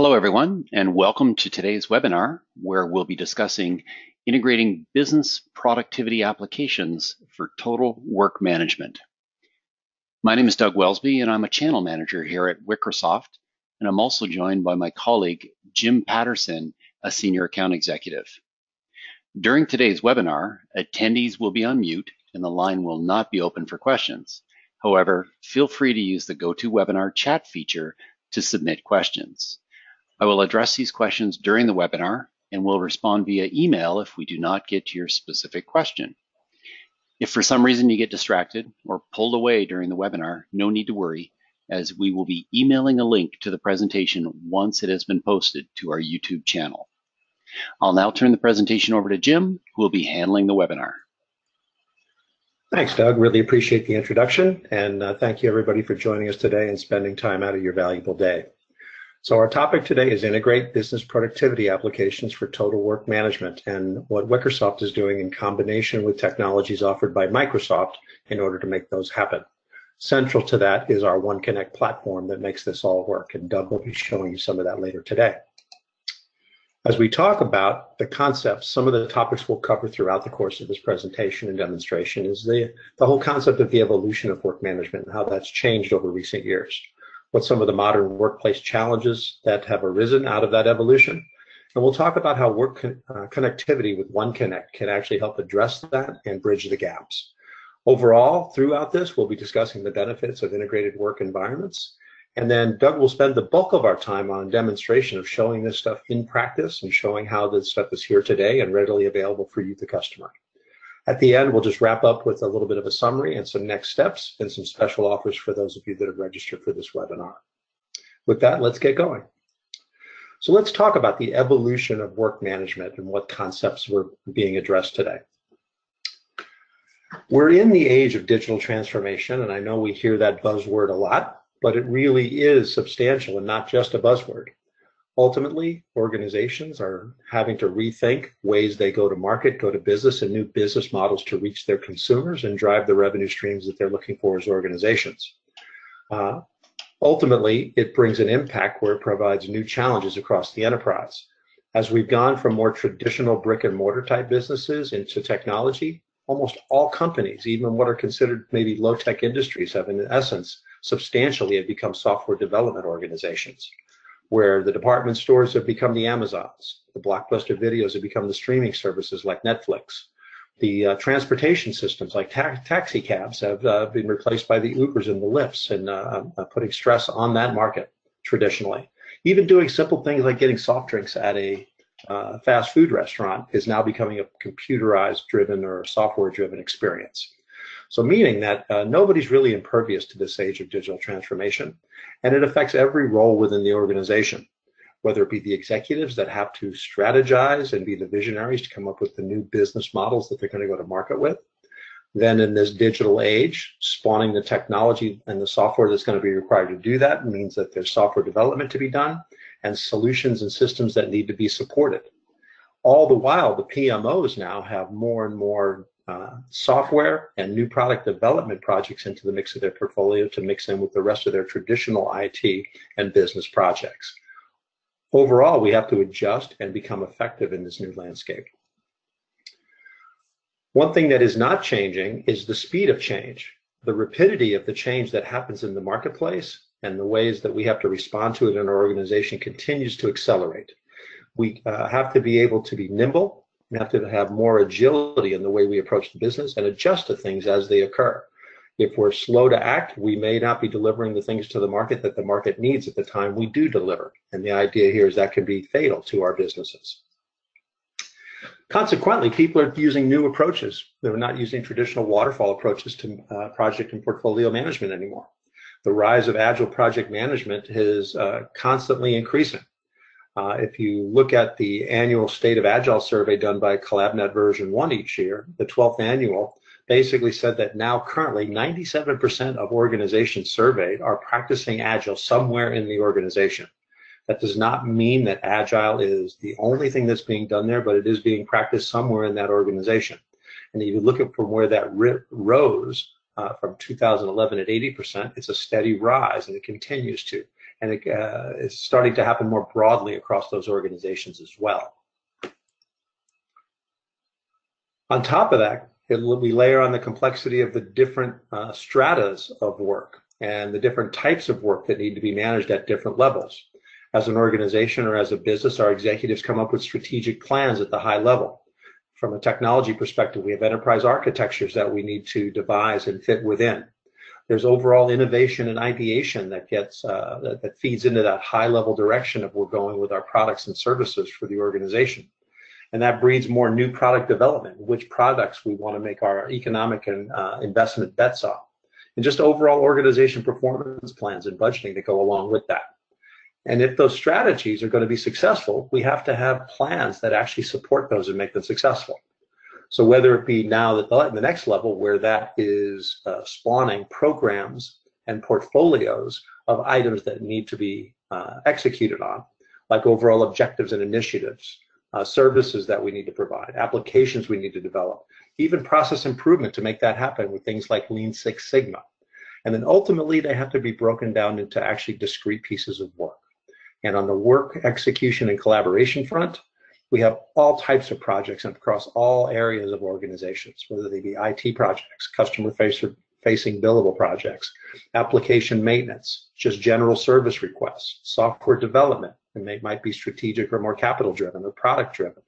Hello, everyone, and welcome to today's webinar, where we'll be discussing integrating business productivity applications for total work management. My name is Doug Welsby, and I'm a channel manager here at Wickersoft, and I'm also joined by my colleague, Jim Patterson, a senior account executive. During today's webinar, attendees will be on mute, and the line will not be open for questions. However, feel free to use the GoToWebinar chat feature to submit questions. I will address these questions during the webinar and will respond via email if we do not get to your specific question. If for some reason you get distracted or pulled away during the webinar, no need to worry, as we will be emailing a link to the presentation once it has been posted to our YouTube channel. I'll now turn the presentation over to Jim, who will be handling the webinar. Thanks, Doug. Really appreciate the introduction, and thank you everybody for joining us today and spending time out of your valuable day. So our topic today is integrate business productivity applications for total work management and what Wickersoft is doing in combination with technologies offered by Microsoft in order to make those happen. Central to that is our OneConnect platform that makes this all work, and Doug will be showing you some of that later today. As we talk about the concepts, some of the topics we'll cover throughout the course of this presentation and demonstration is the whole concept of the evolution of work management and how that's changed over recent years. What some of the modern workplace challenges that have arisen out of that evolution. And we'll talk about how work connectivity with OneConnect can actually help address that and bridge the gaps. Overall, throughout this, we'll be discussing the benefits of integrated work environments. And then Doug will spend the bulk of our time on demonstration of showing this stuff in practice and showing how this stuff is here today and readily available for you, the customer. At the end, we'll just wrap up with a little bit of a summary and some next steps and some special offers for those of you that have registered for this webinar. With that, let's get going. So let's talk about the evolution of work management and what concepts were being addressed today. We're in the age of digital transformation, and I know we hear that buzzword a lot, but it really is substantial and not just a buzzword. Ultimately, organizations are having to rethink ways they go to market, go to business, and new business models to reach their consumers and drive the revenue streams that they're looking for as organizations. Ultimately, it brings an impact where it provides new challenges across the enterprise. As we've gone from more traditional brick and mortar type businesses into technology, almost all companies, even what are considered maybe low-tech industries, have in essence substantially have become software development organizations, where the department stores have become the Amazons, the Blockbuster videos have become the streaming services like Netflix. The transportation systems like taxi cabs have been replaced by the Ubers and the Lyfts, and putting stress on that market traditionally. Even doing simple things like getting soft drinks at a fast food restaurant is now becoming a computerized driven or software driven experience. So meaning that nobody's really impervious to this age of digital transformation, and it affects every role within the organization, whether it be the executives that have to strategize and be the visionaries to come up with the new business models that they're going to go to market with. Then in this digital age, spawning the technology and the software that's going to be required to do that means that there's software development to be done and solutions and systems that need to be supported. All the while, the PMOs now have more and more software and new product development projects into the mix of their portfolio to mix in with the rest of their traditional IT and business projects. Overall, we have to adjust and become effective in this new landscape. One thing that is not changing is the speed of change. The rapidity of the change that happens in the marketplace and the ways that we have to respond to it in our organization continues to accelerate. We have to be able to be nimble. We have to have more agility in the way we approach the business and adjust to things as they occur. If we're slow to act, we may not be delivering the things to the market that the market needs at the time we do deliver. And the idea here is that can be fatal to our businesses. Consequently, people are using new approaches. They're not using traditional waterfall approaches to project and portfolio management anymore. The rise of Agile project management is constantly increasing. If you look at the annual State of Agile survey done by CollabNet version 1 each year, the 12th annual basically said that now currently 97% of organizations surveyed are practicing Agile somewhere in the organization. That does not mean that Agile is the only thing that's being done there, but it is being practiced somewhere in that organization. And if you look at from where that rose from 2011 at 80%, it's a steady rise and it continues to. and it is starting to happen more broadly across those organizations as well. On top of that, we layer on the complexity of the different stratas of work and the different types of work that need to be managed at different levels. As an organization or as a business, our executives come up with strategic plans at the high level. From a technology perspective, we have enterprise architectures that we need to devise and fit within. There's overall innovation and ideation that gets that feeds into that high-level direction of we're going with our products and services for the organization. And that breeds more new product development, which products we want to make our economic and investment bets on, and just overall organization performance plans and budgeting that go along with that. And if those strategies are going to be successful, we have to have plans that actually support those and make them successful. So whether it be now at the next level where that is spawning programs and portfolios of items that need to be executed on, like overall objectives and initiatives, services that we need to provide, applications we need to develop, even process improvement to make that happen with things like Lean Six Sigma. And then ultimately they have to be broken down into actually discrete pieces of work. And on the work execution and collaboration front, we have all types of projects across all areas of organizations, whether they be IT projects, customer-facing billable projects, application maintenance, just general service requests, software development, and they might be strategic or more capital-driven or product-driven.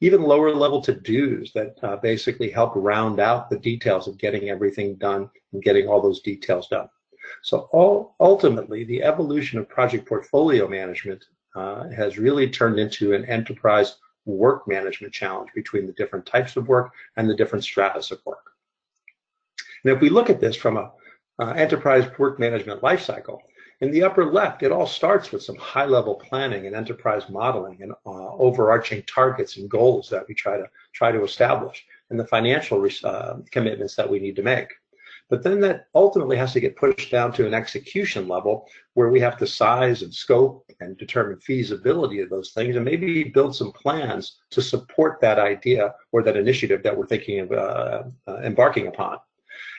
Even lower-level to-dos that basically help round out the details of getting everything done and getting all those details done. So ultimately, the evolution of project portfolio management has really turned into an enterprise work management challenge between the different types of work and the different stratas of work. And if we look at this from an enterprise work management lifecycle, in the upper left, it all starts with some high-level planning and enterprise modeling and overarching targets and goals that we try to establish, and the financial commitments that we need to make. But then that ultimately has to get pushed down to an execution level where we have to size and scope and determine feasibility of those things and maybe build some plans to support that idea or that initiative that we're thinking of embarking upon.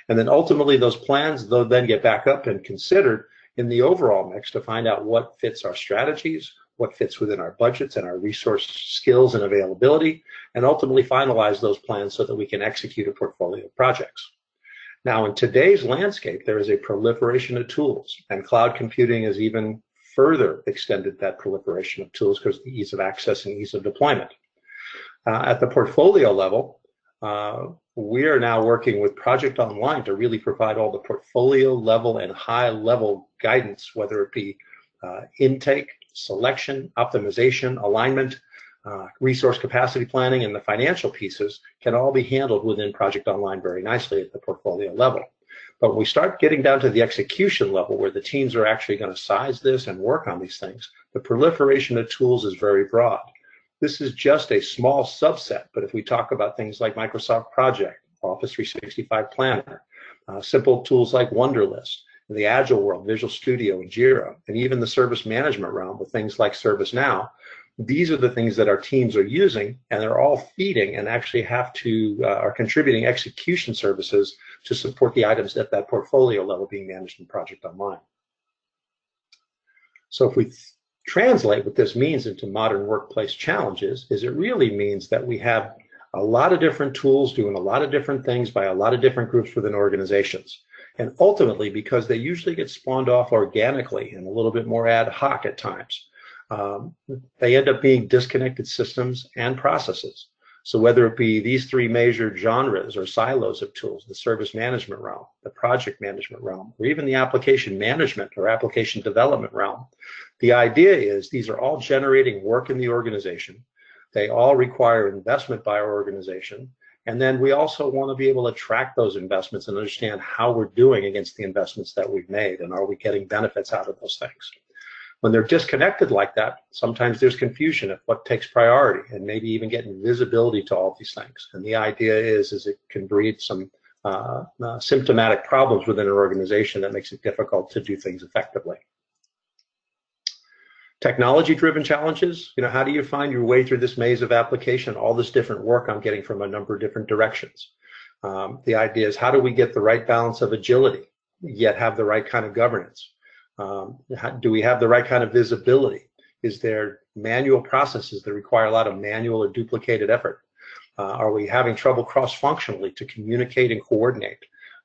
And then ultimately those plans, they'll then get back up and considered in the overall mix to find out what fits our strategies, what fits within our budgets and our resource skills and availability, and ultimately finalize those plans so that we can execute a portfolio of projects. Now, in today's landscape, there is a proliferation of tools, and cloud computing has even further extended that proliferation of tools because of the ease of access and ease of deployment. At the portfolio level, we are now working with Project Online to really provide all the portfolio level and high level guidance, whether it be intake, selection, optimization, alignment, resource capacity planning, and the financial pieces can all be handled within Project Online very nicely at the portfolio level. But when we start getting down to the execution level where the teams are actually going to size this and work on these things, the proliferation of tools is very broad. This is just a small subset, but if we talk about things like Microsoft Project, Office 365 Planner, simple tools like Wunderlist, in the Agile world, Visual Studio and Jira, and even the service management realm with things like ServiceNow, these are the things that our teams are using, and they're all feeding and actually are contributing execution services to support the items at that portfolio level being managed in Project Online. So if we translate what this means into modern workplace challenges, is it really means that we have a lot of different tools doing a lot of different things by a lot of different groups within organizations. And ultimately, because they usually get spawned off organically and a little bit more ad hoc at times, they end up being disconnected systems and processes. So whether it be these three major genres or silos of tools, the service management realm, the project management realm, or even the application management or application development realm, the idea is these are all generating work in the organization. They all require investment by our organization. And then we also want to be able to track those investments and understand how we're doing against the investments that we've made, and are we getting benefits out of those things. When they're disconnected like that, sometimes there's confusion of what takes priority and maybe even getting visibility to all these things. And the idea is it can breed some symptomatic problems within an organization that makes it difficult to do things effectively. Technology-driven challenges, how do you find your way through this maze of application, all this different work I'm getting from a number of different directions? The idea is how do we get the right balance of agility, yet have the right kind of governance? Do we have the right kind of visibility? Is there manual processes that require a lot of manual or duplicated effort? Are we having trouble cross-functionally to communicate and coordinate?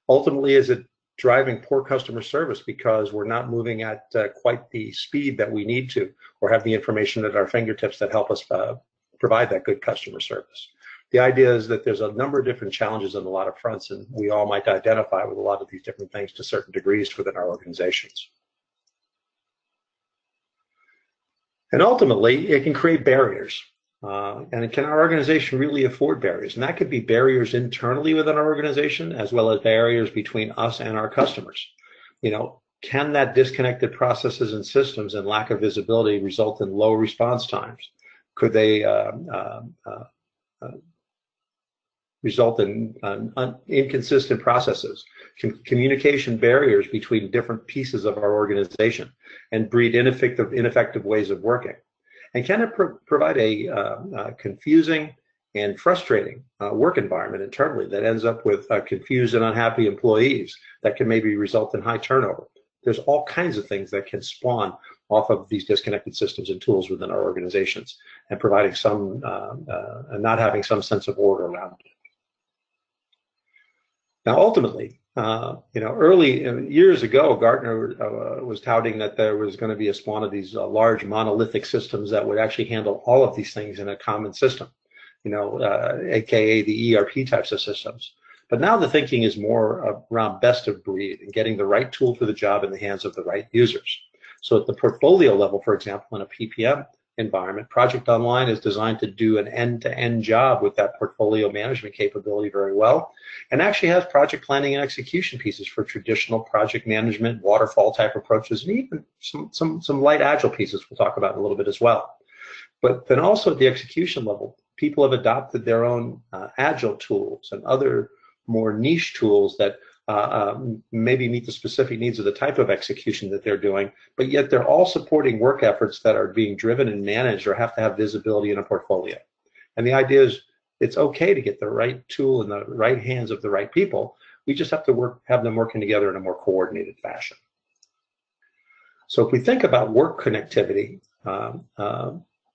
Ultimately, is it driving poor customer service because we're not moving at quite the speed that we need to, or have the information at our fingertips that help us provide that good customer service? The idea is that there's a number of different challenges on a lot of fronts, and we all might identify with a lot of these different things to certain degrees within our organizations. And ultimately, it can create barriers. And can our organization really afford barriers? And that could be barriers internally within our organization, as well as barriers between us and our customers. Can that disconnected processes and systems and lack of visibility result in low response times? Could they result in inconsistent processes, communication barriers between different pieces of our organization, and breed ineffective ways of working? And can it provide a confusing and frustrating work environment internally that ends up with confused and unhappy employees that can maybe result in high turnover? There's all kinds of things that can spawn off of these disconnected systems and tools within our organizations, and providing some, not having some sense of order around it. Now, ultimately, early years ago, Gartner was touting that there was going to be a spawn of these large monolithic systems that would actually handle all of these things in a common system, aka the ERP types of systems. But now the thinking is more around best of breed and getting the right tool for the job in the hands of the right users. So at the portfolio level, for example, in a PPM environment, Project Online is designed to do an end-to-end job with that portfolio management capability very well, and actually has project planning and execution pieces for traditional project management, waterfall type approaches, and even some light agile pieces we'll talk about in a little bit as well. But then also at the execution level, people have adopted their own agile tools and other more niche tools that maybe meet the specific needs of the type of execution that they're doing, but yet they're all supporting work efforts that are being driven and managed or have to have visibility in a portfolio. And the idea is it's okay to get the right tool in the right hands of the right people. We just have to have them working together in a more coordinated fashion. So if we think about work connectivity,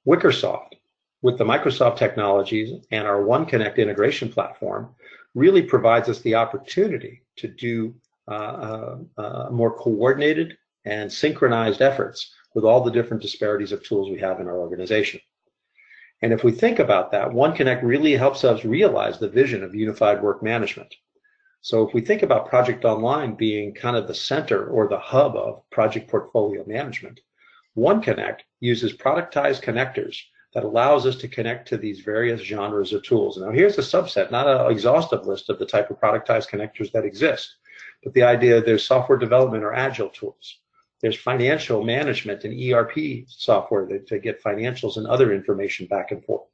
Wickersoft, with the Microsoft technologies and our OneConnect integration platform, really provides us the opportunity to do more coordinated and synchronized efforts with all the different disparities of tools we have in our organization. And if we think about that, OneConnect really helps us realize the vision of unified work management. So if we think about Project Online being kind of the center or the hub of project portfolio management, OneConnect uses productized connectors that allows us to connect to these various genres of tools. Now, here's a subset, not an exhaustive list of the type of productized connectors that exist, but the idea there's software development or agile tools. There's financial management and ERP software to get financials and other information back and forth.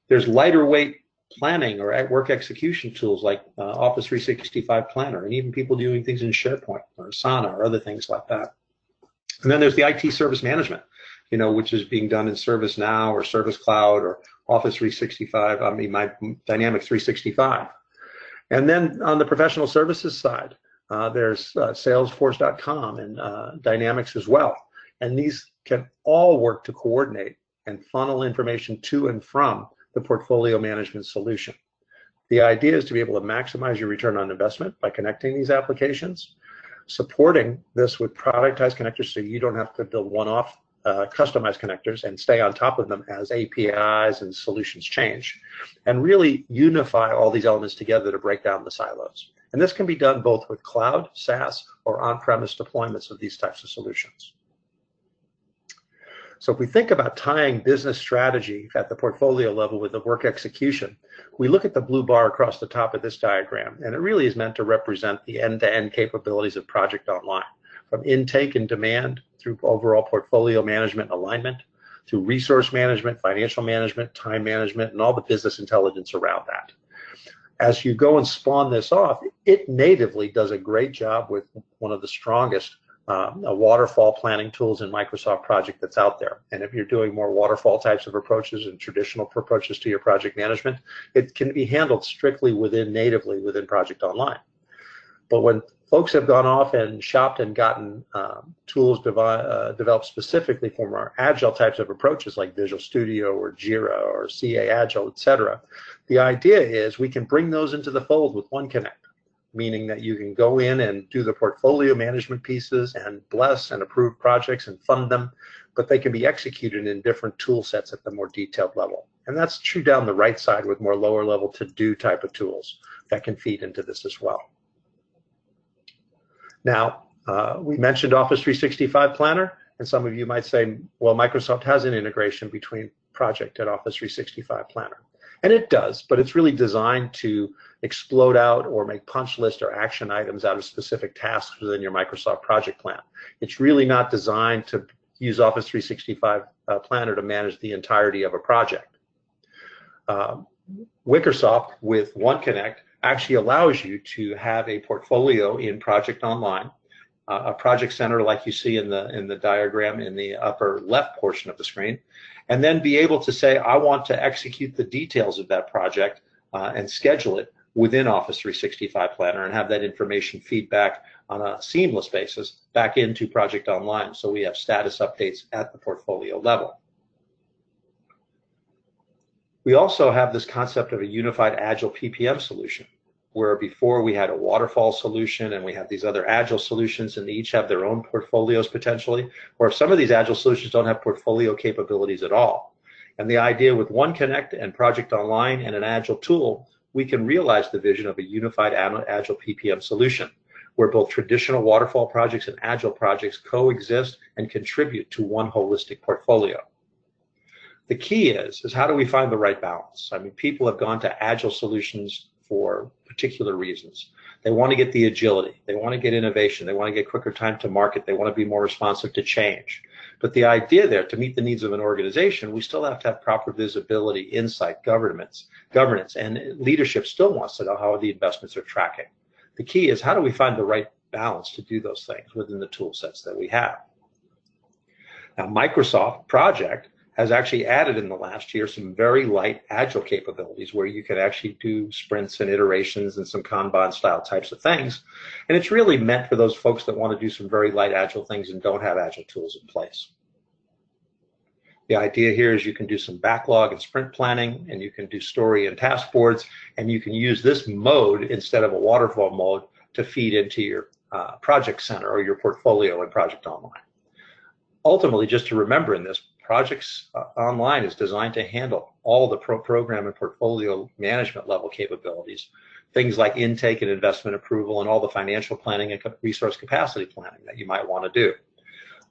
There's lighter weight planning or work execution tools like Office 365 Planner, and even people doing things in SharePoint or Asana or other things like that. And then there's the IT service management, which is being done in ServiceNow or Service Cloud or Office 365, my Dynamics 365. And then on the professional services side, there's Salesforce.com and Dynamics as well. And these can all work to coordinate and funnel information to and from the portfolio management solution. The idea is to be able to maximize your return on investment by connecting these applications, supporting this with productized connectors so you don't have to build one-off customized connectors and stay on top of them as APIs and solutions change, and really unify all these elements together to break down the silos. And this can be done both with cloud, SaaS, or on-premise deployments of these types of solutions. So if we think about tying business strategy at the portfolio level with the work execution, we look at the blue bar across the top of this diagram, and it really is meant to represent the end-to-end capabilities of Project Online, from intake and demand through overall portfolio management and alignment, through resource management, financial management, time management, and all the business intelligence around that. As you go and spawn this off, it natively does a great job with one of the strongest waterfall planning tools in Microsoft Project that's out there. And if you're doing more waterfall types of approaches and traditional approaches to your project management, it can be handled strictly natively within Project Online. But when folks have gone off and shopped and gotten tools developed specifically for more agile types of approaches like Visual Studio or Jira or CA Agile, etc. The idea is we can bring those into the fold with OneConnect, meaning that you can go in and do the portfolio management pieces and bless and approve projects and fund them, but they can be executed in different tool sets at the more detailed level. And that's true down the right side with more lower level to-do type of tools that can feed into this as well. Now, we mentioned Office 365 Planner, and some of you might say, well, Microsoft has an integration between Project and Office 365 Planner. And it does, but it's really designed to explode out or make punch list or action items out of specific tasks within your Microsoft project plan. It's really not designed to use Office 365 Planner to manage the entirety of a project. Wickersoft with OneConnect actually allows you to have a portfolio in Project Online, a project center like you see in the diagram in the upper left portion of the screen, and then be able to say, I want to execute the details of that project and schedule it within Office 365 Planner and have that information feedback on a seamless basis back into Project Online, so we have status updates at the portfolio level. We also have this concept of a unified Agile PPM solution, where before we had a waterfall solution and we have these other Agile solutions and they each have their own portfolios potentially, or if some of these Agile solutions don't have portfolio capabilities at all. And the idea with OneConnect and Project Online and an Agile tool, we can realize the vision of a unified Agile PPM solution, where both traditional waterfall projects and Agile projects coexist and contribute to one holistic portfolio. The key is how do we find the right balance? I mean, people have gone to Agile solutions for particular reasons. They want to get the agility, they want to get innovation, they want to get quicker time to market, they want to be more responsive to change. But the idea there, to meet the needs of an organization, we still have to have proper visibility, insight, governance, and leadership still wants to know how the investments are tracking. The key is how do we find the right balance to do those things within the tool sets that we have. Now, Microsoft Project has actually added in the last year some very light Agile capabilities where you can actually do sprints and iterations and some Kanban style types of things. And it's really meant for those folks that want to do some very light Agile things and don't have Agile tools in place. The idea here is you can do some backlog and sprint planning, and you can do story and task boards, and you can use this mode instead of a waterfall mode to feed into your project center or your portfolio in Project Online. Ultimately, just to remember in this, Projects Online is designed to handle all the program and portfolio management level capabilities, things like intake and investment approval and all the financial planning and resource capacity planning that you might want to do.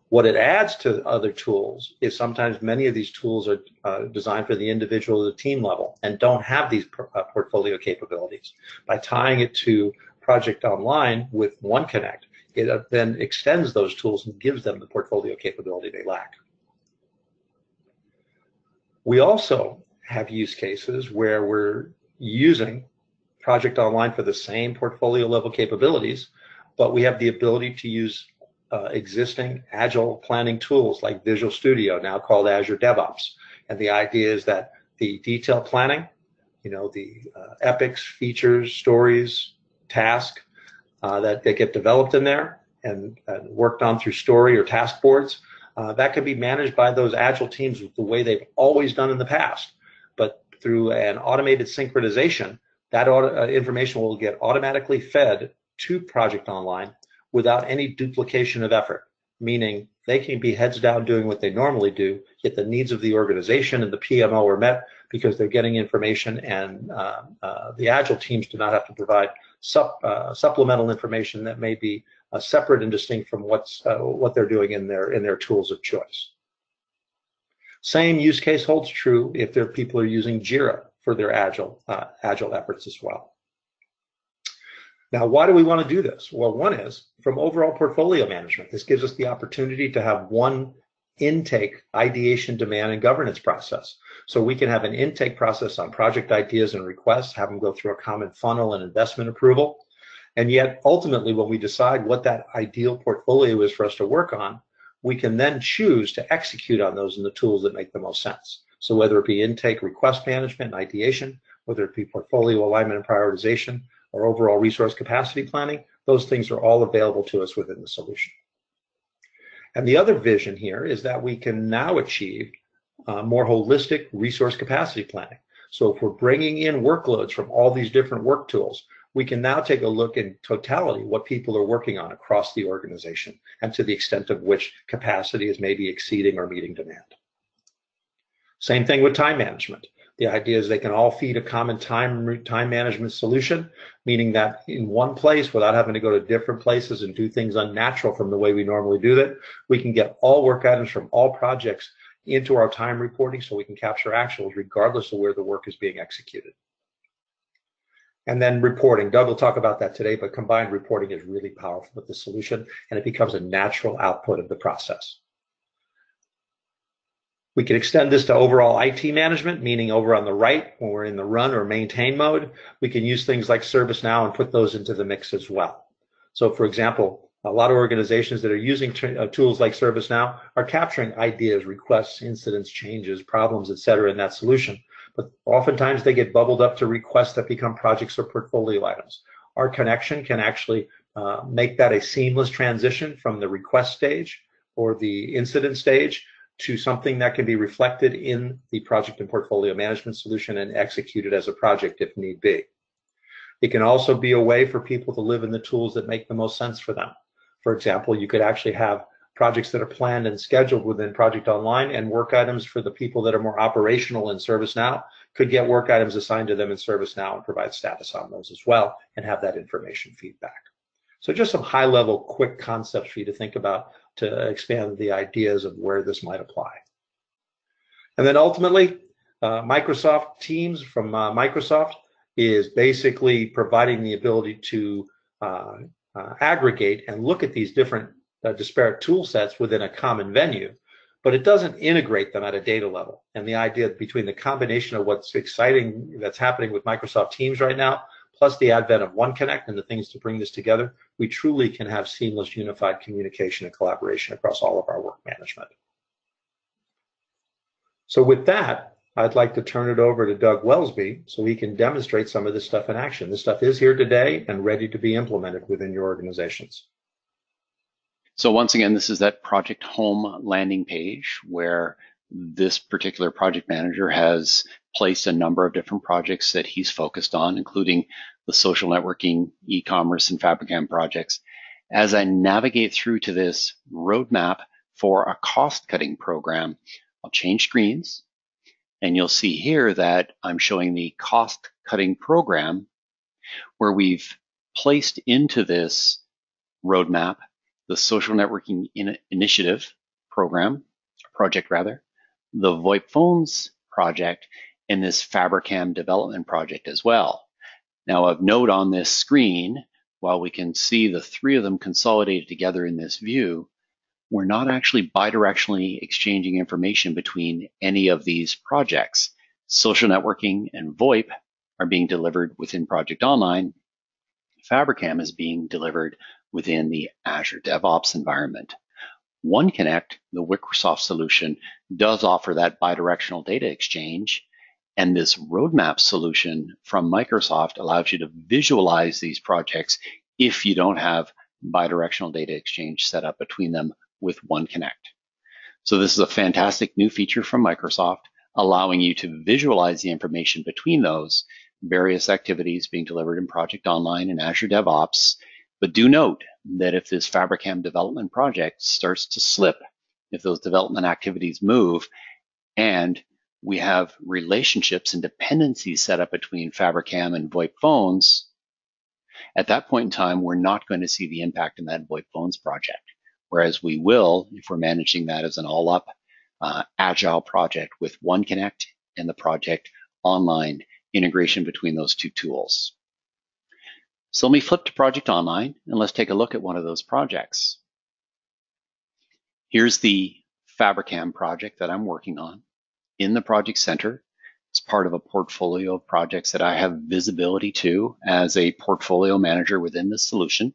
What it adds to other tools is sometimes many of these tools are designed for the individual or the team level and don't have these portfolio capabilities. By tying it to Project Online with OneConnect, it then extends those tools and gives them the portfolio capability they lack. We also have use cases where we're using Project Online for the same portfolio level capabilities, but we have the ability to use existing Agile planning tools like Visual Studio, now called Azure DevOps. And the idea is that the detailed planning, the epics, features, stories, tasks that get developed in there and worked on through story or task boards, that can be managed by those Agile teams the way they've always done in the past. But through an automated synchronization, that information will get automatically fed to Project Online without any duplication of effort, meaning they can be heads down doing what they normally do, yet the needs of the organization and the PMO are met because they're getting information, and the Agile teams do not have to provide supplemental information that may be separate and distinct from what they're doing in their tools of choice. Same use case holds true if their people are using Jira for their Agile efforts as well. Now, why do we want to do this? Well, one is from overall portfolio management. This gives us the opportunity to have one intake, ideation, demand, and governance process. So we can have an intake process on project ideas and requests, have them go through a common funnel and investment approval. And yet, ultimately, when we decide what that ideal portfolio is for us to work on, we can then choose to execute on those in the tools that make the most sense. So whether it be intake, request management, and ideation, whether it be portfolio alignment and prioritization, or overall resource capacity planning, Those things are all available to us within the solution. And the other vision here is that we can now achieve more holistic resource capacity planning. So if we're bringing in workloads from all these different work tools, we can now take a look in totality what people are working on across the organization and to the extent of which capacity is maybe exceeding or meeting demand. Same thing with time management. The idea is they can all feed a common time management solution, meaning that in one place, without having to go to different places and do things unnatural from the way we normally do that, we can get all work items from all projects into our time reporting so we can capture actuals regardless of where the work is being executed. And then reporting. Doug will talk about that today, but combined reporting is really powerful with the solution, and it becomes a natural output of the process. We can extend this to overall IT management, meaning over on the right, when we're in the run or maintain mode, we can use things like ServiceNow and put those into the mix as well. So for example, a lot of organizations that are using tools like ServiceNow are capturing ideas, requests, incidents, changes, problems, etc. in that solution. But oftentimes they get bubbled up to requests that become projects or portfolio items. Our connection can actually make that a seamless transition from the request stage or the incident stage to something that can be reflected in the project and portfolio management solution and executed as a project if need be. It can also be a way for people to live in the tools that make the most sense for them. For example, you could actually have projects that are planned and scheduled within Project Online, and work items for the people that are more operational in ServiceNow could get work items assigned to them in ServiceNow and provide status on those as well and have that information feedback. So just some high-level quick concepts for you to think about to expand the ideas of where this might apply. And then ultimately, Microsoft Teams from Microsoft is basically providing the ability to aggregate and look at these different disparate tool sets within a common venue, but it doesn't integrate them at a data level. And the idea between the combination of what's exciting that's happening with Microsoft Teams right now, plus the advent of OneConnect and the things to bring this together, we truly can have seamless unified communication and collaboration across all of our work management. So with that, I'd like to turn it over to Doug Welsby so he can demonstrate some of this stuff in action. This stuff is here today and ready to be implemented within your organizations. So once again, this is that project home landing page where this particular project manager has placed a number of different projects that he's focused on, including the social networking, e-commerce, and Fabricam projects. As I navigate through to this roadmap for a cost-cutting program, I'll change screens, and you'll see here that I'm showing the cost-cutting program where we've placed into this roadmap the social networking initiative project, the VoIP phones project, and this Fabricam development project as well. Now, of note on this screen, while we can see the three of them consolidated together in this view, we're not actually bidirectionally exchanging information between any of these projects. Social networking and VoIP are being delivered within Project Online. Fabricam is being delivered within the Azure DevOps environment. OneConnect, the Wickersoft solution, does offer that bidirectional data exchange, and this roadmap solution from Microsoft allows you to visualize these projects if you don't have bidirectional data exchange set up between them with OneConnect. So this is a fantastic new feature from Microsoft, allowing you to visualize the information between those various activities being delivered in Project Online and Azure DevOps. But do note that if this Fabricam development project starts to slip, if those development activities move, and we have relationships and dependencies set up between Fabricam and VoIP phones, at that point in time, we're not going to see the impact in that VoIP phones project. Whereas we will if we're managing that as an all-up Agile project with OneConnect and the Project Online integration between those two tools. So let me flip to Project Online and let's take a look at one of those projects. Here's the Fabricam project that I'm working on in the Project Center. It's part of a portfolio of projects that I have visibility to as a portfolio manager within the solution.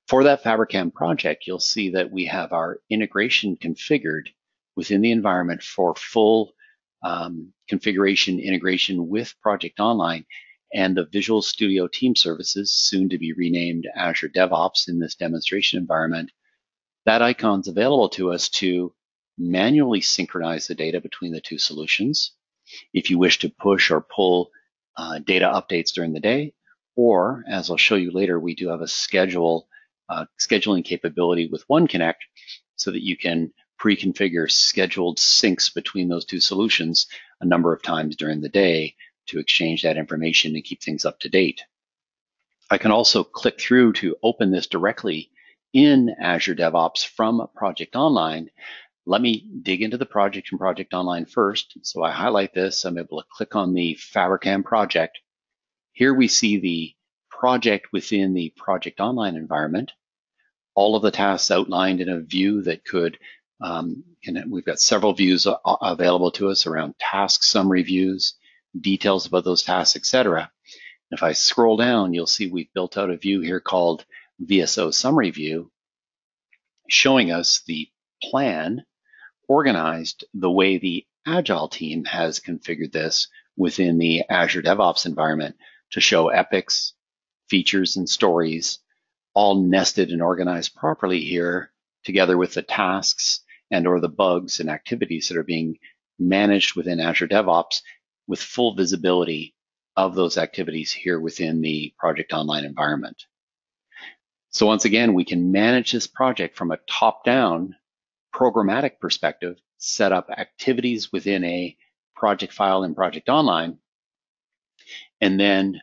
For that Fabricam project, you'll see that we have our integration configured within the environment for full configuration integration with Project Online. and the Visual Studio Team Services, soon to be renamed Azure DevOps in this demonstration environment, that icon's available to us to manually synchronize the data between the two solutions. If you wish to push or pull data updates during the day, or as I'll show you later, we do have a scheduling capability with OneConnect so that you can pre-configure scheduled syncs between those two solutions a number of times during the day to exchange that information and keep things up to date. I can also click through to open this directly in Azure DevOps from Project Online. Let me dig into the project in Project Online first. So I highlight this. I'm able to click on the Fabricam project. Here we see the project within the Project Online environment. All of the tasks outlined in a view that could, we've got several views available to us around task summary views, details about those tasks, etc. If I scroll down, you'll see we've built out a view here called VSO Summary View, showing us the plan organized the way the Agile team has configured this within the Azure DevOps environment to show epics, features, and stories, all nested and organized properly here, together with the tasks and or the bugs and activities that are being managed within Azure DevOps with full visibility of those activities here within the Project Online environment. So once again, we can manage this project from a top-down programmatic perspective, set up activities within a project file in Project Online, and then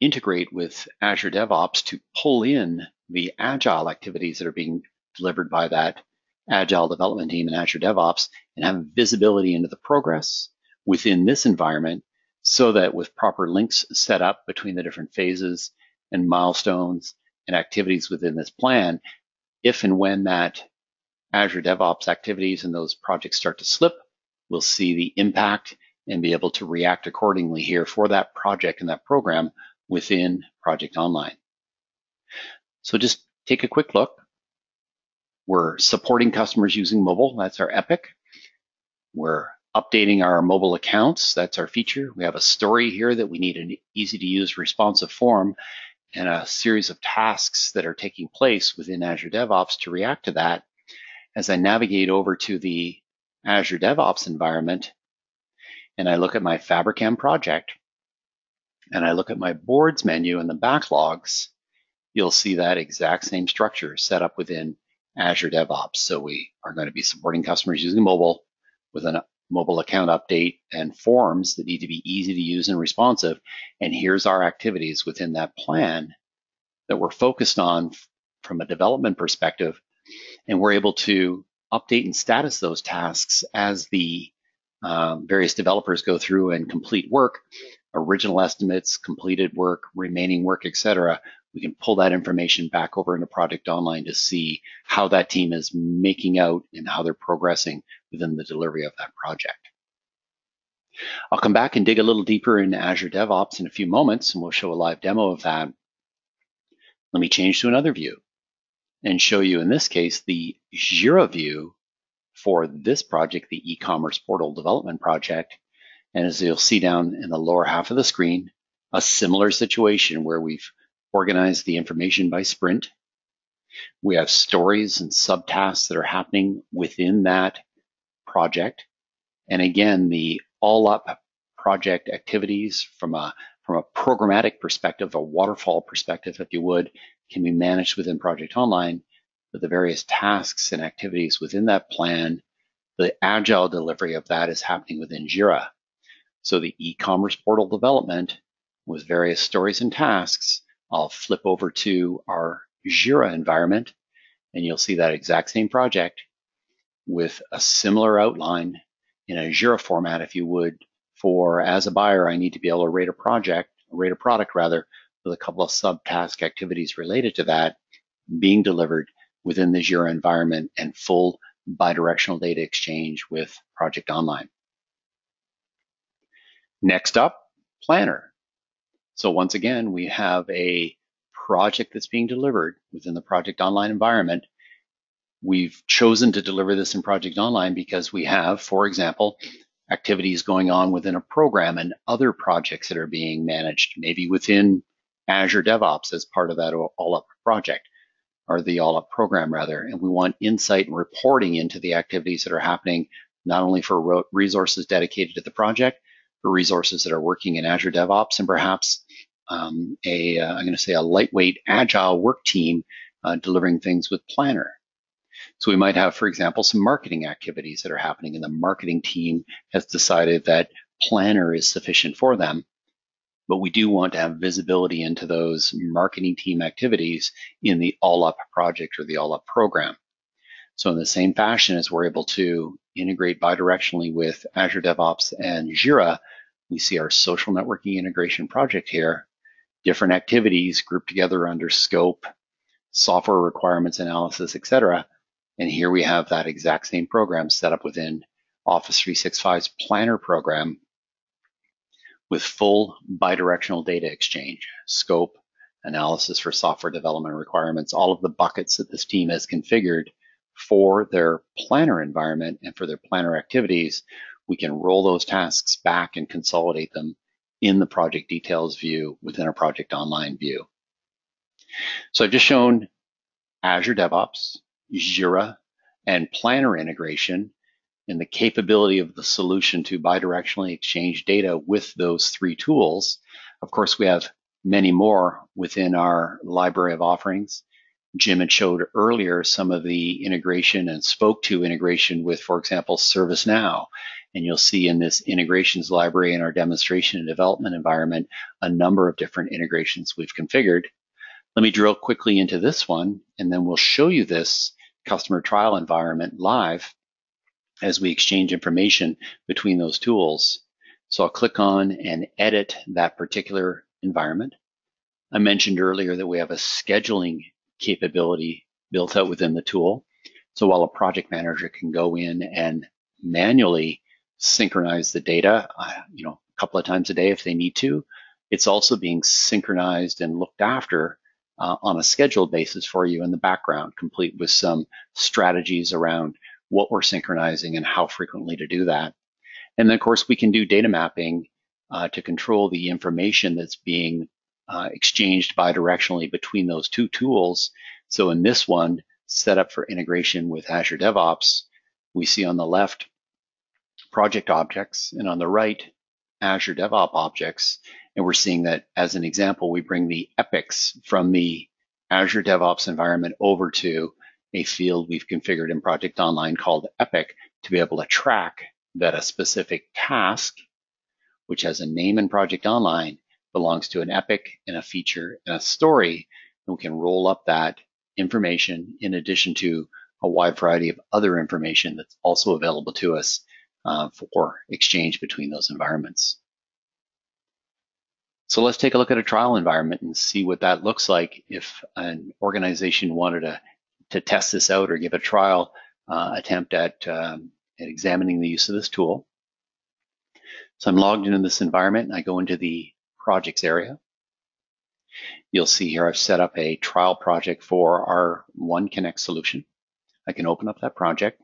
integrate with Azure DevOps to pull in the Agile activities that are being delivered by that Agile development team in Azure DevOps and have visibility into the progress within this environment so that with proper links set up between the different phases and milestones and activities within this plan, if and when that Azure DevOps activities and those projects start to slip, we'll see the impact and be able to react accordingly here for that project and that program within Project Online. So just take a quick look. We're supporting customers using mobile. That's our epic. We're updating our mobile accounts. That's our feature. We have a story here that we need an easy to use responsive form and a series of tasks that are taking place within Azure DevOps to react to that. As I navigate over to the Azure DevOps environment and I look at my Fabricam project and I look at my boards menu and the backlogs, you'll see that exact same structure set up within Azure DevOps. So we are going to be supporting customers using mobile with a mobile account update and forms that need to be easy to use and responsive. And here's our activities within that plan that we're focused on from a development perspective. And we're able to update and status those tasks as the various developers go through and complete work, original estimates, completed work, remaining work, etc. We can pull that information back over into Project Online to see how that team is making out and how they're progressing within the delivery of that project. I'll come back and dig a little deeper in Azure DevOps in a few moments, and we'll show a live demo of that. Let me change to another view and show you, in this case, the Jira view for this project, the e-commerce portal development project. And as you'll see down in the lower half of the screen, a similar situation where we've organized the information by sprint. We have stories and subtasks that are happening within that project. And again, the all-up project activities from a programmatic perspective, a waterfall perspective, if you would, can be managed within Project Online, but the various tasks and activities within that plan, the Agile delivery of that is happening within Jira. So the e-commerce portal development with various stories and tasks, I'll flip over to our Jira environment and you'll see that exact same project with a similar outline in a Jira format, if you would, for as a buyer, I need to be able to rate a product with a couple of subtask activities related to that being delivered within the Jira environment and full bidirectional data exchange with Project Online. Next up, Planner. So once again, we have a project that's being delivered within the Project Online environment. We've chosen to deliver this in Project Online because we have, for example, activities going on within a program and other projects that are being managed, maybe within Azure DevOps as part of that all-up project, or the all-up program rather. And we want insight and reporting into the activities that are happening, not only for resources dedicated to the project, but resources that are working in Azure DevOps, and perhaps I'm going to say a lightweight Agile work team delivering things with Planner. So we might have, for example, some marketing activities that are happening, and the marketing team has decided that Planner is sufficient for them. But we do want to have visibility into those marketing team activities in the all-up project or the all-up program. So in the same fashion as we're able to integrate bidirectionally with Azure DevOps and Jira, we see our social networking integration project here, different activities grouped together under scope, software requirements analysis, etc. And here we have that exact same program set up within Office 365's Planner program with full bidirectional data exchange, scope, analysis for software development requirements, all of the buckets that this team has configured for their Planner environment and for their Planner activities. We can roll those tasks back and consolidate them in the project details view within a project online view. So I've just shown Azure DevOps, Jira, and Planner integration and the capability of the solution to bidirectionally exchange data with those three tools. Of course, we have many more within our library of offerings. Jim had showed earlier some of the integration and spoke to integration with, for example, ServiceNow. And you'll see in this integrations library in our demonstration and development environment, a number of different integrations we've configured. Let me drill quickly into this one, and then we'll show you this customer trial environment live as we exchange information between those tools. So I'll click on and edit that particular environment. I mentioned earlier that we have a scheduling capability built out within the tool. So while a project manager can go in and manually synchronize the data, a couple of times a day if they need to, it's also being synchronized and looked after on a scheduled basis for you in the background, complete with some strategies around what we're synchronizing and how frequently to do that. And then, of course, we can do data mapping to control the information that's being exchanged bidirectionally between those two tools. So in this one, set up for integration with Azure DevOps, we see on the left project objects, and on the right, Azure DevOps objects. And we're seeing that, as an example, we bring the epics from the Azure DevOps environment over to a field we've configured in Project Online called Epic to be able to track that a specific task, which has a name in Project Online, belongs to an epic and a feature and a story. And we can roll up that information in addition to a wide variety of other information that's also available to us for exchange between those environments. So let's take a look at a trial environment and see what that looks like if an organization wanted to test this out or give a trial attempt at examining the use of this tool. So I'm logged into this environment and I go into the projects area. You'll see here I've set up a trial project for our OneConnect solution. I can open up that project.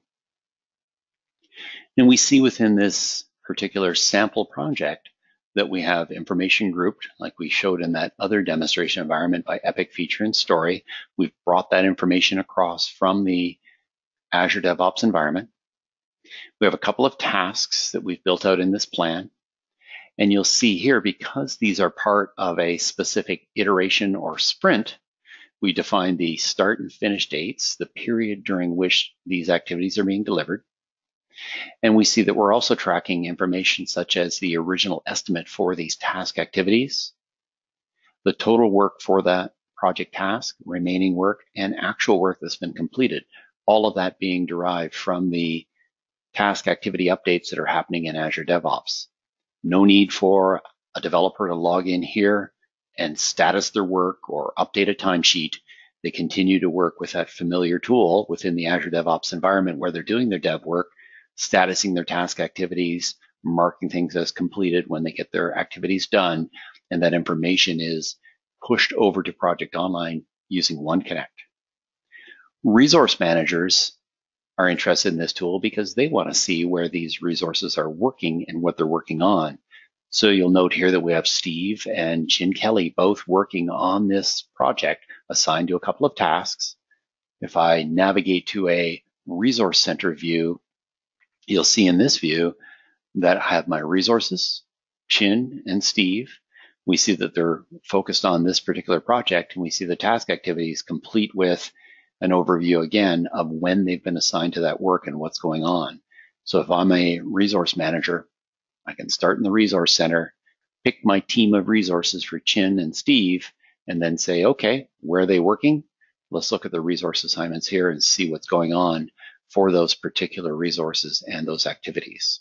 And we see within this particular sample project that we have information grouped like we showed in that other demonstration environment by epic, feature, and story. We've brought that information across from the Azure DevOps environment. We have a couple of tasks that we've built out in this plan. And you'll see here, because these are part of a specific iteration or sprint, we define the start and finish dates, the period during which these activities are being delivered. And we see that we're also tracking information such as the original estimate for these task activities, the total work for that project task, remaining work, and actual work that's been completed, all of that being derived from the task activity updates that are happening in Azure DevOps. No need for a developer to log in here and status their work or update a timesheet. They continue to work with that familiar tool within the Azure DevOps environment where they're doing their dev work, statusing their task activities, marking things as completed when they get their activities done, and that information is pushed over to Project Online using OneConnect. Resource managers are interested in this tool because they want to see where these resources are working and what they're working on. So you'll note here that we have Steve and Chin Kelly both working on this project, assigned to a couple of tasks. If I navigate to a resource center view, you'll see in this view that I have my resources, Chin and Steve. We see that they're focused on this particular project, and we see the task activities complete with an overview again of when they've been assigned to that work and what's going on. So if I'm a resource manager, I can start in the resource center, pick my team of resources for Chin and Steve, and then say, okay, where are they working? Let's look at the resource assignments here and see what's going on for those particular resources and those activities.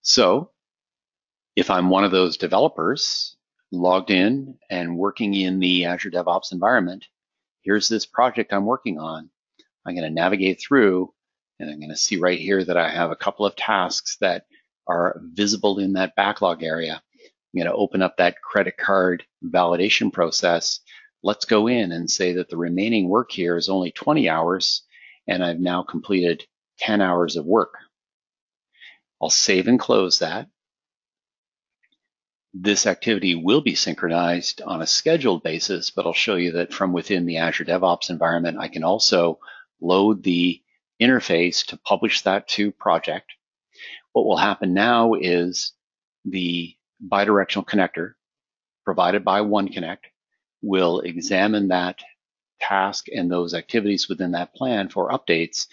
So if I'm one of those developers logged in and working in the Azure DevOps environment, here's this project I'm working on. I'm going to navigate through, and I'm going to see right here that I have a couple of tasks that are visible in that backlog area. I'm going to open up that credit card validation process. Let's go in and say that the remaining work here is only 20 hours, and I've now completed 10 hours of work. I'll save and close that. This activity will be synchronized on a scheduled basis, but I'll show you that from within the Azure DevOps environment, I can also load the interface to publish that to project. What will happen now is the bidirectional connector provided by OneConnect will examine that task and those activities within that plan for updates,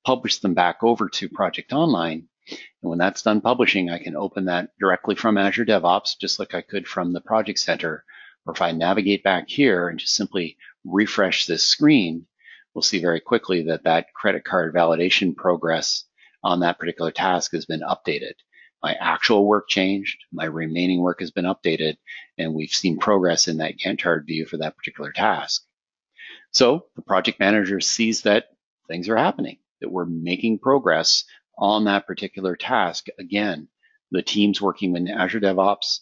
publish them back over to Project Online. And when that's done publishing, I can open that directly from Azure DevOps, just like I could from the Project Center. Or if I navigate back here and just simply refresh this screen, we'll see very quickly that that credit card validation progress on that particular task has been updated. My actual work changed, my remaining work has been updated, and we've seen progress in that Gantt chart view for that particular task. So the project manager sees that things are happening, that we're making progress on that particular task. Again, the team's working in Azure DevOps,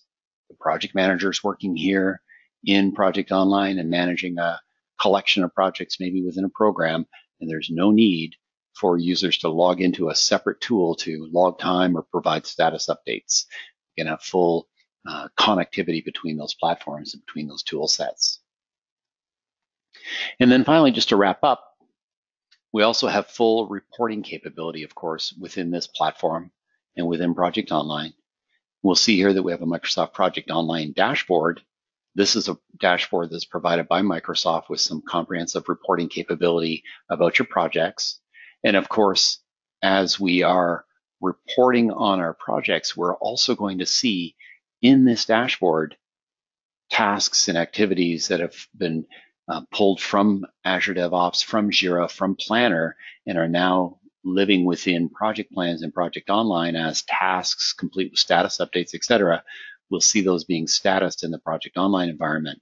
the project manager's working here in Project Online and managing a collection of projects maybe within a program, and there's no need for users to log into a separate tool to log time or provide status updates. You can have full connectivity between those platforms and between those tool sets. And then finally, just to wrap up, we also have full reporting capability, of course, within this platform and within Project Online. We'll see here that we have a Microsoft Project Online dashboard. This is a dashboard that's provided by Microsoft with some comprehensive reporting capability about your projects. And of course, as we are reporting on our projects, we're also going to see in this dashboard tasks and activities that have been pulled from Azure DevOps, from Jira, from Planner, and are now living within project plans and Project Online as tasks complete with status updates, etc. We'll see those being statused in the Project Online environment.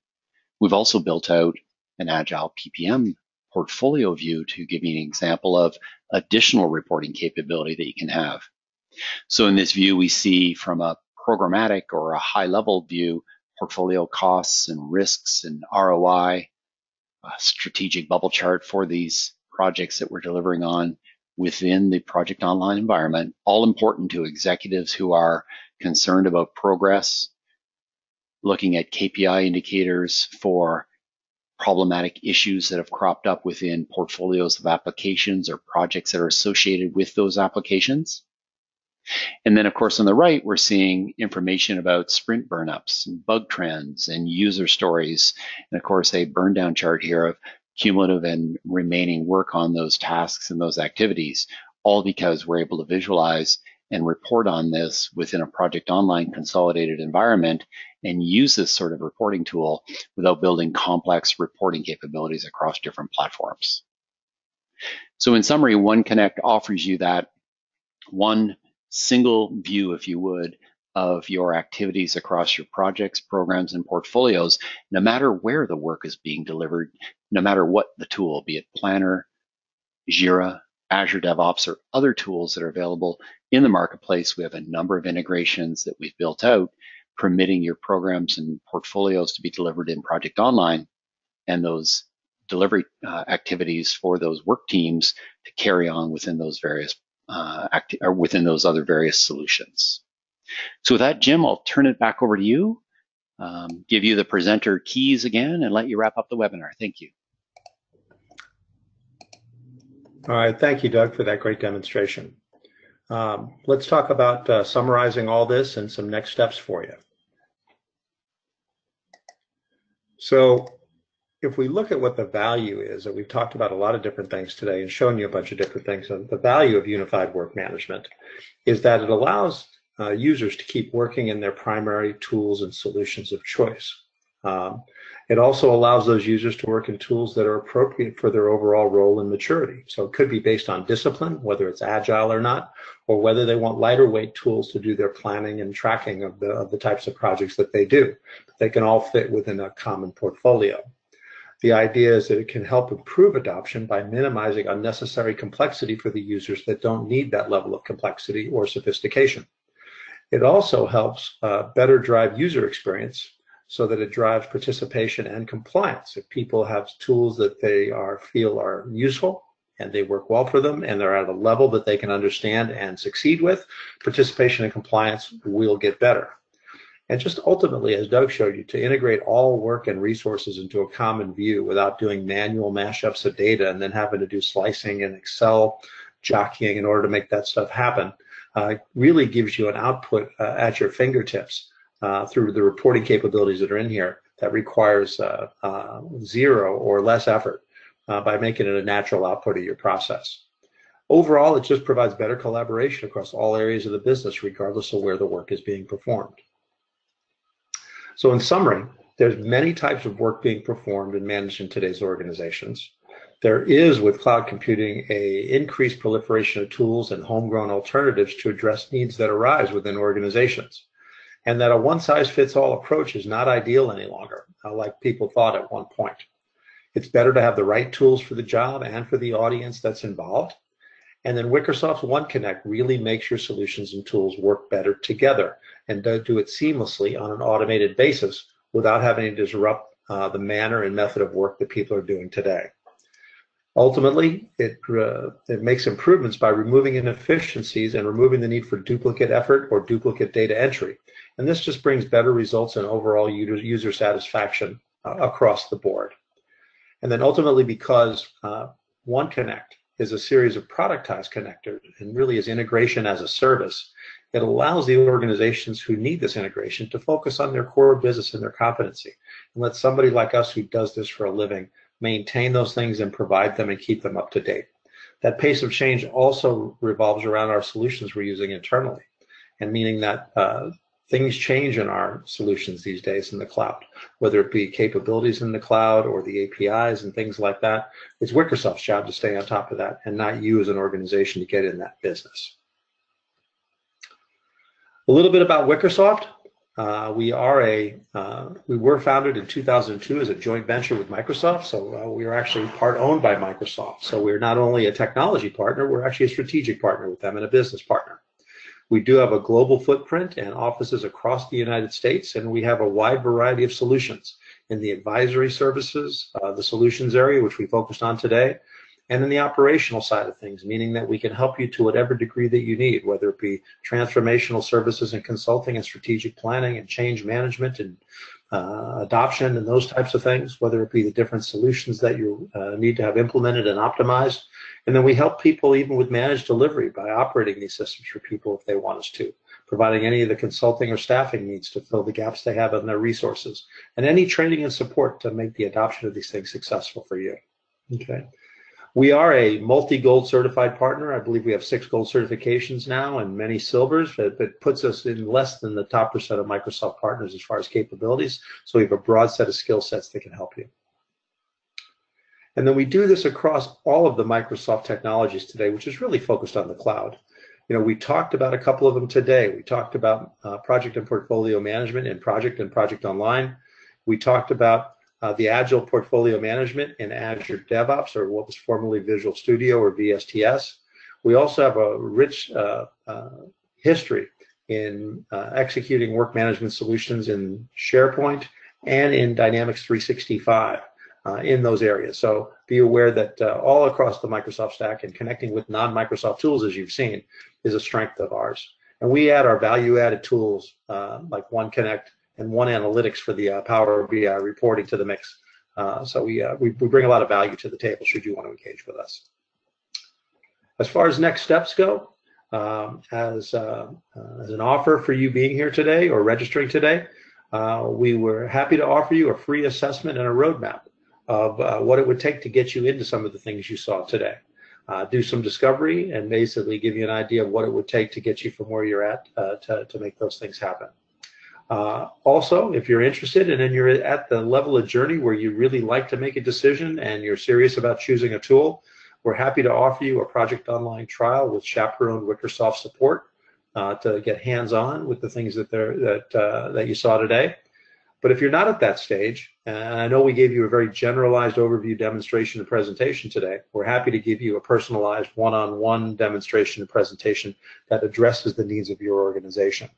We've also built out an Agile PPM portfolio view to give you an example of additional reporting capability that you can have. So in this view, we see from a programmatic or a high-level view, portfolio costs and risks and ROI, a strategic bubble chart for these projects that we're delivering on within the Project Online environment, all important to executives who are concerned about progress, looking at KPI indicators for problematic issues that have cropped up within portfolios of applications or projects that are associated with those applications. And then, of course, on the right, we're seeing information about sprint burnups and bug trends and user stories. And of course, a burn down chart here of cumulative and remaining work on those tasks and those activities, all because we're able to visualize and report on this within a Project Online consolidated environment and use this sort of reporting tool without building complex reporting capabilities across different platforms. So in summary, OneConnect offers you that one single view, if you would, of your activities across your projects, programs, and portfolios, no matter where the work is being delivered, no matter what the tool, be it Planner, Jira, Azure DevOps, or other tools that are available in the marketplace. We have a number of integrations that we've built out, permitting your programs and portfolios to be delivered in Project Online, and those delivery activities for those work teams to carry on within those various or within those other various solutions. So with that, Jim, I'll turn it back over to you, give you the presenter keys again, and let you wrap up the webinar. Thank you. All right, thank you, Doug, for that great demonstration. Let's talk about summarizing all this and some next steps for you. So if we look at what the value is, and we've talked about a lot of different things today and shown you a bunch of different things, and the value of unified work management is that it allows users to keep working in their primary tools and solutions of choice. It also allows those users to work in tools that are appropriate for their overall role and maturity. So it could be based on discipline, whether it's agile or not, or whether they want lighter weight tools to do their planning and tracking of the types of projects that they do. They can all fit within a common portfolio. The idea is that it can help improve adoption by minimizing unnecessary complexity for the users that don't need that level of complexity or sophistication. It also helps better drive user experience so that it drives participation and compliance. If people have tools that they feel are useful and they work well for them and they're at a level that they can understand and succeed with, participation and compliance will get better. And just ultimately, as Doug showed you, to integrate all work and resources into a common view without doing manual mashups of data and then having to do slicing and Excel jockeying in order to make that stuff happen, really gives you an output at your fingertips through the reporting capabilities that are in here that requires zero or less effort by making it a natural output of your process. Overall, it just provides better collaboration across all areas of the business, regardless of where the work is being performed. So in summary, there's many types of work being performed and managed in today's organizations. There is, with cloud computing, an increased proliferation of tools and homegrown alternatives to address needs that arise within organizations. And that a one-size-fits-all approach is not ideal any longer, like people thought at one point. It's better to have the right tools for the job and for the audience that's involved. And then Wickersoft's OneConnect really makes your solutions and tools work better together and do it seamlessly on an automated basis without having to disrupt the manner and method of work that people are doing today. Ultimately, it makes improvements by removing inefficiencies and removing the need for duplicate effort or duplicate data entry. And this just brings better results and overall user satisfaction across the board. And then ultimately, because OneConnect is a series of productized connectors and really is integration as a service, it allows the organizations who need this integration to focus on their core business and their competency, and let somebody like us who does this for a living maintain those things and provide them and keep them up to date. That pace of change also revolves around our solutions we're using internally, and meaning that things change in our solutions these days in the cloud, whether it be capabilities in the cloud or the APIs and things like that. It's Wickersoft's job to stay on top of that and not you as an organization to get in that business. A little bit about Wickersoft. We were founded in 2002 as a joint venture with Microsoft, so we are actually part owned by Microsoft. So we're not only a technology partner, we're actually a strategic partner with them and a business partner. We do have a global footprint and offices across the United States, and we have a wide variety of solutions in the advisory services, the solutions area, which we focused on today, and in the operational side of things, meaning that we can help you to whatever degree that you need, whether it be transformational services and consulting and strategic planning and change management and adoption and those types of things, whether it be the different solutions that you need to have implemented and optimized. And then we help people even with managed delivery by operating these systems for people if they want us to, providing any of the consulting or staffing needs to fill the gaps they have in their resources, and any training and support to make the adoption of these things successful for you. Okay. We are a multi-gold certified partner. I believe we have 6 gold certifications now and many silvers. That puts us in less than the top % of Microsoft partners as far as capabilities. So we have a broad set of skill sets that can help you. And then we do this across all of the Microsoft technologies today, which is really focused on the cloud. You know, we talked about a couple of them today. We talked about project and portfolio management in Project and Project Online. We talked about the Agile portfolio management in Azure DevOps, or what was formerly Visual Studio or VSTS. We also have a rich history in executing work management solutions in SharePoint and in Dynamics 365. in those areas. So be aware that all across the Microsoft stack and connecting with non-Microsoft tools, as you've seen, is a strength of ours. And we add our value-added tools like OneConnect and OneAnalytics for the Power BI reporting to the mix. So we bring a lot of value to the table should you want to engage with us. As far as next steps go, as an offer for you being here today or registering today, we were happy to offer you a free assessment and a roadmap of what it would take to get you into some of the things you saw today. Do some discovery and basically give you an idea of what it would take to get you from where you're at to make those things happen. Also, if you're interested and then you're at the level of journey where you really like to make a decision and you're serious about choosing a tool, we're happy to offer you a Project Online trial with chaperoned Wickersoft support to get hands-on with the things that you saw today. But if you're not at that stage, and I know we gave you a very generalized overview demonstration and presentation today, we're happy to give you a personalized one-on-one demonstration and presentation that addresses the needs of your organization.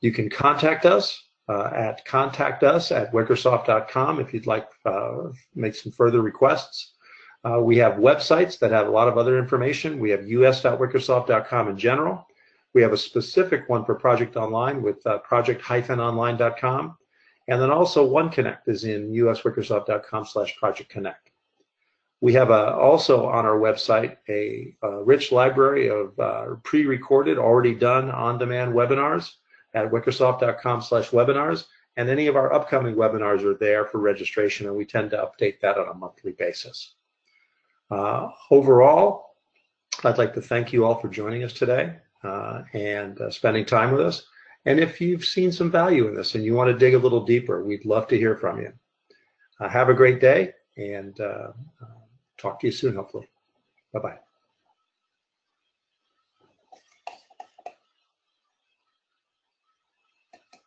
You can contact us at contact@wickersoft.com if you'd like to make some further requests. We have websites that have a lot of other information. We have us.wickersoft.com in general. We have a specific one for Project Online with project-online.com. And then also OneConnect is in uswickersoft.com/projectconnect. We have also on our website a rich library of pre-recorded, already done on-demand webinars at wickersoft.com/webinars. And any of our upcoming webinars are there for registration, and we tend to update that on a monthly basis. Overall, I'd like to thank you all for joining us today and spending time with us. And if you've seen some value in this and you want to dig a little deeper, we'd love to hear from you. Have a great day, and talk to you soon, hopefully. Bye-bye.